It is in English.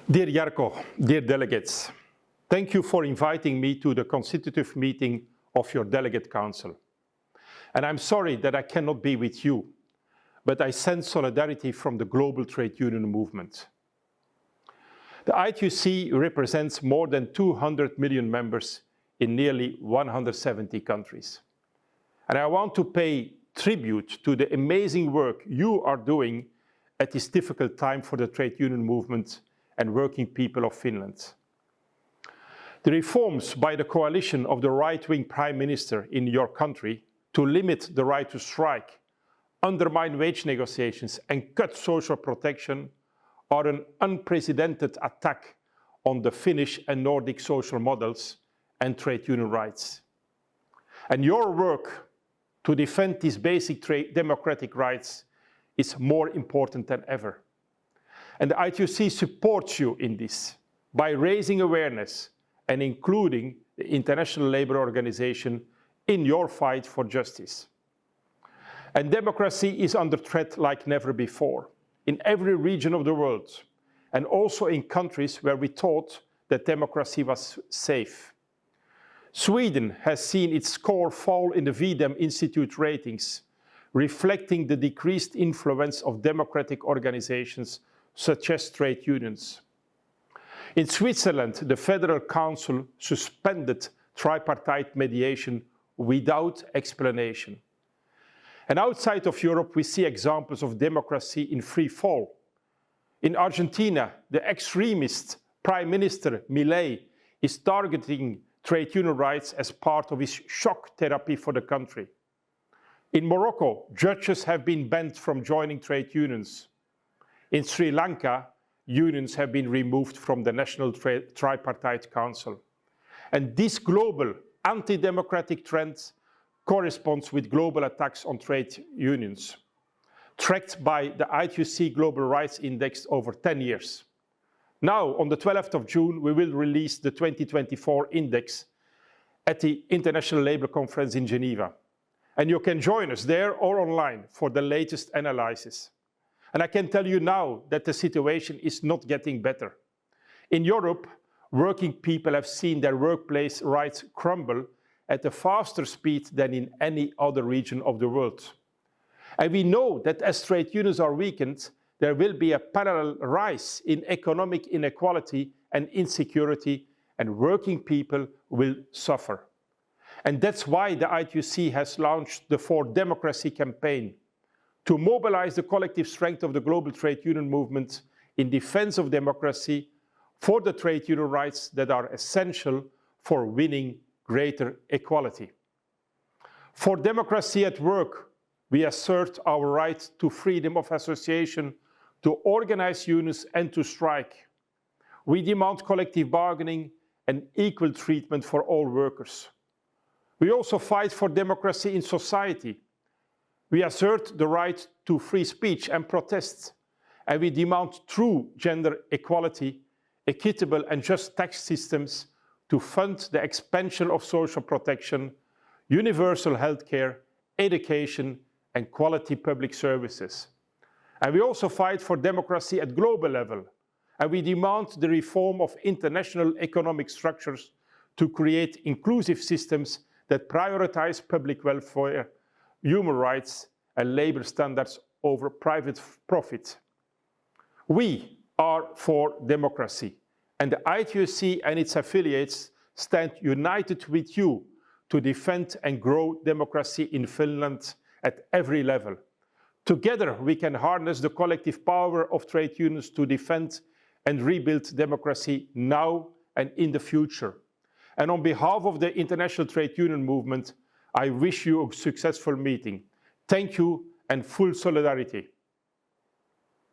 Dear Jarkko, dear delegates, thank you for inviting me to the constitutive meeting of your delegate council. And I'm sorry that I cannot be with you, but I sense solidarity from the global trade union movement. The ITUC represents more than 200 million members in nearly 170 countries. And I want to pay tribute to the amazing work you are doing at this difficult time for the trade union movement and working people of Finland. The reforms by the coalition of the right-wing prime minister in your country to limit the right to strike, undermine wage negotiations and cut social protection are an unprecedented attack on the Finnish and Nordic social models and trade union rights. And your work to defend these basic democratic rights is more important than ever. And the ITUC supports you in this by raising awareness and including the International Labour Organization in your fight for justice. And democracy is under threat like never before, in every region of the world, and also in countries where we thought that democracy was safe. Sweden has seen its score fall in the VDEM Institute ratings, reflecting the decreased influence of democratic organizations such as trade unions. In Switzerland, the Federal Council suspended tripartite mediation without explanation. And outside of Europe, we see examples of democracy in free fall. In Argentina, the extremist Prime Minister Milei is targeting trade union rights as part of his shock therapy for the country. In Morocco, judges have been banned from joining trade unions. In Sri Lanka, unions have been removed from the National Tripartite Council. And this global anti-democratic trend corresponds with global attacks on trade unions, tracked by the ITUC Global Rights Index over 10 years. Now, on the 12th of June, we will release the 2024 index at the International Labour Conference in Geneva. And you can join us there or online for the latest analysis. And I can tell you now that the situation is not getting better. In Europe, working people have seen their workplace rights crumble at a faster speed than in any other region of the world. And we know that as trade unions are weakened, there will be a parallel rise in economic inequality and insecurity, and working people will suffer. And that's why the ITUC has launched the For Democracy campaign, to mobilize the collective strength of the global trade union movement in defense of democracy for the trade union rights that are essential for winning greater equality. For democracy at work, we assert our right to freedom of association, to organize unions and to strike. We demand collective bargaining and equal treatment for all workers. We also fight for democracy in society. We assert the right to free speech and protest, and we demand true gender equality, equitable and just tax systems to fund the expansion of social protection, universal healthcare, education, and quality public services. And we also fight for democracy at global level, and we demand the reform of international economic structures to create inclusive systems that prioritize public welfare, human rights and labor standards over private profit. We are for democracy, and the ITUC and its affiliates stand united with you to defend and grow democracy in Finland at every level. Together we can harness the collective power of trade unions to defend and rebuild democracy now and in the future. And on behalf of the international trade union movement, I wish you a successful meeting. Thank you and full solidarity.